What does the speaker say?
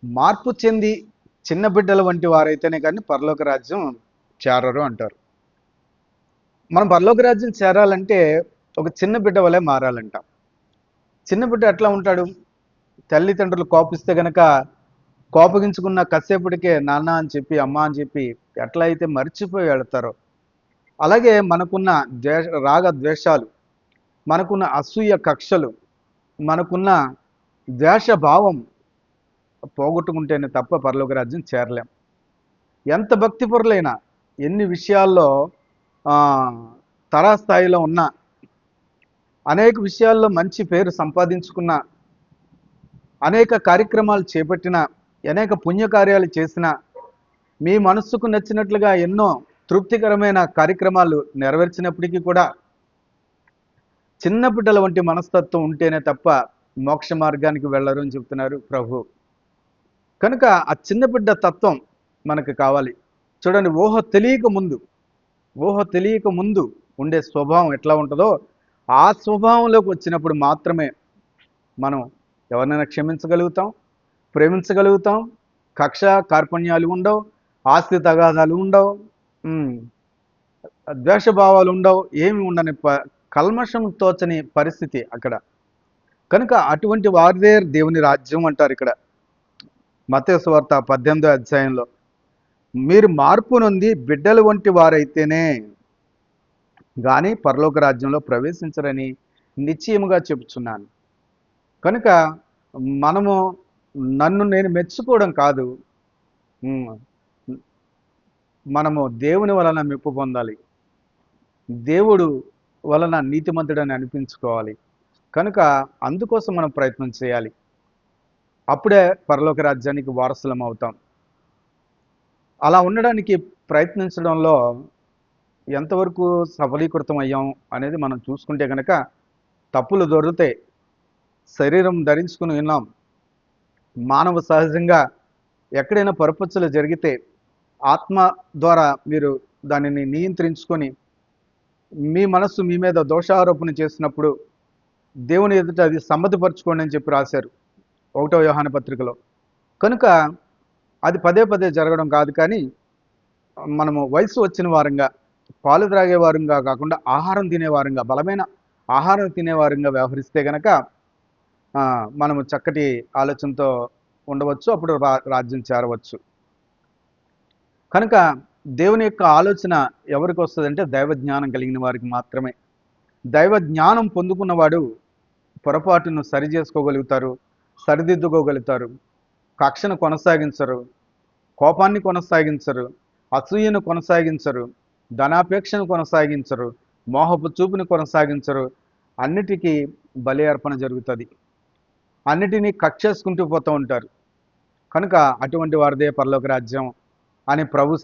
మార్పు చెంది చిన్న బిడ్డల వంటి వారైతేనే కానీ పరలోక రాజ్యం చేరరు అంటారు. మనం పరలోక రాజ్యం చేరాలంటే ఒక చిన్న బిడ్డ వలె మారాలంట. చిన్న బిడ్డ ఎట్లా ఉంటాడు? తల్లిదండ్రులు కోపిస్తే గనక కోపగించుకున్న కాసేపటికే నాన్న అని చెప్పి, అమ్మ అని చెప్పి ఎట్లా అయితే మర్చిపోయి వెళ్తారో, అలాగే మనకున్న రాగ ద్వేషాలు, మనకున్న అసూయ కక్షలు, మనకున్న ద్వేష భావం పోగొట్టుకుంటేనే తప్ప పరలోక రాజ్యం చేరలేం. ఎంత భక్తిపరులైనా, ఎన్ని విషయాల్లో ఆ, తరాస్థాయిలో ఉన్న, అనేక విషయాల్లో మంచి పేరు సంపాదించుకున్న, అనేక కార్యక్రమాలు చేపట్టిన, అనేక పుణ్యకార్యాలు చేసిన, మీ మనస్సుకు నచ్చినట్లుగా ఎన్నో తృప్తికరమైన కార్యక్రమాలు నెరవేర్చినప్పటికీ కూడా చిన్న బిడ్డల వంటి మనస్తత్వం ఉంటేనే తప్ప మోక్ష మార్గానికి వెళ్ళరు అని చెప్తున్నారు ప్రభు. కనుక ఆ చిన్న బిడ్డ తత్వం మనకు కావాలి. చూడండి, ఊహ తెలియక ముందు ఉండే స్వభావం ఎట్లా ఉంటుందో ఆ స్వభావంలోకి వచ్చినప్పుడు మాత్రమే మనం ఎవరినైనా క్షమించగలుగుతాం, ప్రేమించగలుగుతాం. కక్ష కార్పణ్యాలు ఉండవు, ఆస్తి తగాదాలు ఉండవు, ఉమ్, ద్వేషభావాలు ఉండవు, ఏమి ఉండని కల్మషం తోచని పరిస్థితి అక్కడ. కనుక అటువంటి వారిదే దేవుని రాజ్యం అంటారు ఇక్కడ మత్తయి సువార్త 18వ అధ్యాయంలో. మీరు మార్పు నొంది బిడ్డల వంటి వారైతేనే కానీ పరలోక రాజ్యంలో ప్రవేశించరని నిశ్చయముగా చెబుతున్నాను. కనుక మనము నన్ను నేను మెచ్చుకోవడం కాదు, ఉమ్, మనము దేవుని వలన మెప్పు పొందాలి, దేవుడు వలన నీతిమంతుడని అనిపించుకోవాలి. కనుక అందుకోసం మనం ప్రయత్నం చేయాలి. అప్పుడే పరలోక రాజ్యానికి వారసులం అవుతాం. అలా ఉండడానికి ప్రయత్నించడంలో ఎంతవరకు సఫలీకృతం అయ్యాం అనేది మనం చూసుకుంటే కనుక తప్పులు దొరుకుతాయి. శరీరం ధరించుకుని ఉన్నాం. మానవ సహజంగా ఎక్కడైనా పొరపచ్చులు జరిగితే ఆత్మ ద్వారా మీరు దానిని నియంత్రించుకొని మీ మనస్సు మీ మీద దోషారోపణ చేసినప్పుడు దేవుని ఎదుట అది సమ్మతిపరచుకోండి అని చెప్పి రాశారు 1వ యోహాను పత్రికలో. కనుక అది పదే పదే జరగడం కాదు, కానీ మనము వయసు వచ్చిన వారంగా, పాలు త్రాగే వారంగా కాకుండా ఆహారం తినేవారంగా, బలమైన ఆహారం తినేవారంగా వ్యవహరిస్తే గనక మనము చక్కటి ఆలోచనతో ఉండవచ్చు. అప్పుడు రాజ్యం చేరవచ్చు. కనుక దేవుని యొక్క ఆలోచన ఎవరికి వస్తుందంటే దైవ జ్ఞానం కలిగిన వారికి మాత్రమే. దైవ జ్ఞానం పొందుకున్నవాడు పొరపాటును సరి చేసుకోగలుగుతారు, సరిదిద్దుకోగలుగుతారు, కక్షను కొనసాగించరు, కోపాన్ని కొనసాగించరు, అసూయను కొనసాగించరు, ధనాపేక్షను కొనసాగించరు, మోహపు చూపుని కొనసాగించరు. అన్నిటికీ బలి అర్పణ జరుగుతుంది. అన్నిటినీ కక్షేసుకుంటూ పోతూ ఉంటారు. కనుక అటువంటి వారిదే పరలోక రాజ్యం అని ప్రభు